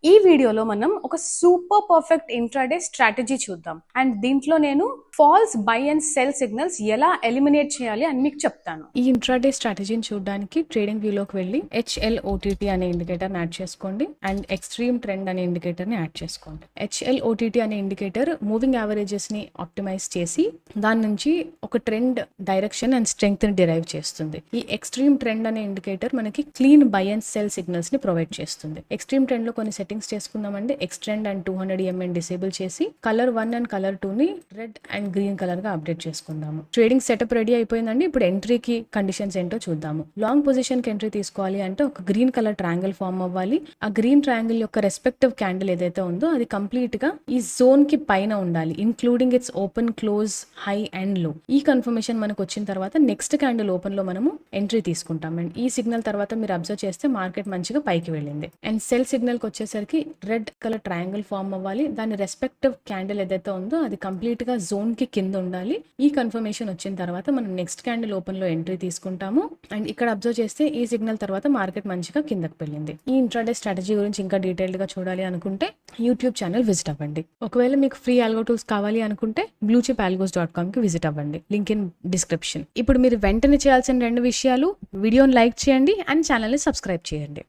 ఈ వీడియోలో మనం ఒక సూపర్ పర్ఫెక్ట్ ఇంట్రాడే స్ట్రాటజీ చూద్దాం. అండ్ దీంట్లో నేను false buy and sell signals ఎలా ఎలిమినేట్ చేయాలి అని మీకు చెప్తాను. ఈ ఇంట్రాడే స్ట్రాటజీని చూడడానికి ట్రేడింగ్ వ్యూలోకి వెళ్ళి HLOTT అనే ఇండికేటర్ యాడ్ చేసుకోండి అండ్ ఎక్స్ట్రీమ్ ట్రెండ్ అనే ఇండికేటర్ ని యాడ్ చేసుకోండి. HLOTT అనే ఇండికేటర్ మూవింగ్ యావరేజెస్ ని ఆప్టిమైజ్ చేసి దాని నుంచి ఒక ట్రెండ్ డైరెక్షన్ అండ్ స్ట్రెంగ్త్ ని డిరైవ్ చేస్తుంది. ఈ ఎక్స్ట్రీమ్ ట్రెండ్ అనే ఇండికేటర్ మనకి clean by and sell signals ని ప్రొవైడ్ చేస్తుంది. ఎక్స్ట్రీమ్ ట్రెండ్ లో కొన్ని సెట్టింగ్స్ చేసుకుందామండి. X trend and 200 EMA disable చేసి కలర్ 1 అండ్ కలర్ 2 ని రెడ్ అండ్ గ్రీన్ కలర్ గా అప్డేట్ చేసుకుందాము. ట్రేడింగ్ సెటప్ రెడీ అయిపోయిందండి. ఇప్పుడు ఎంట్రీకి కండిషన్స్ ఏంటో చూద్దాము. లాంగ్ పొజిషన్ కి ఎంట్రీ తీసుకోవాలి అంటే ఒక గ్రీన్ కలర్ ట్రయాంగిల్ ఫార్మ్ అవ్వాలి. ఆ గ్రీన్ ట్రయాంగిల్ యొక్క రెస్పెక్టివ్ క్యాండిల్ ఏదైతే ఉందో అది కంప్లీట్ గా ఈ జోన్ కి పైన ఉండాలి, including it's open, close, high and లో. ఈ కన్ఫర్మేషన్ మనకు వచ్చిన తర్వాత నెక్స్ట్ క్యాండిల్ ఓపెన్ లో మనము ఎంట్రీ తీసుకుంటాం. అండ్ ఈ సిగ్నల్ తర్వాత మీరు అబ్జర్వ్ చేస్తే మార్కెట్ మంచిగా పైకి వెళ్ళింది. అండ్ సెల్ సిగ్నల్ కి వచ్చేసరికి రెడ్ కలర్ ట్రయాంగిల్ ఫార్మ్ అవ్వాలి. దాని రెస్పెక్టివ్ క్యాండిల్ ఏదైతే ఉందో అది కంప్లీట్ గా జోన్ కి కింద ఉండాలి. ఈ కన్ఫర్మేషన్ వచ్చిన తర్వాత మనం నెక్స్ట్ క్యాండిల్ ఓపెన్ లో ఎంట్రీ తీసుకుంటాము. అండ్ ఇక్కడ అబ్జర్వ్ చేస్తే ఈ సిగ్నల్ తర్వాత మార్కెట్ మంచిగా కిందకి వెళ్ళింది. ఈ ఇంట్రాడే స్ట్రాటజీ గురించి ఇంకా డీటెయిల్డ్ గా చూడాలి అనుకుంటే యూట్యూబ్ ఛానల్ విజిట్ అవ్వండి. ఒకవేళ మీకు ఫ్రీ ఆల్గో టూల్స్ కావాలి అనుకుంటే bluechipalgos.com కి విజిట్ అవ్వండి. Link in description. ఇప్పుడు మీరు వెంటనే చేయాల్సిన 2 విషయాలు: వీడియోని లైక్ చేయండి అండ్ ఛానల్ ని సబ్స్క్రైబ్ చేయండి.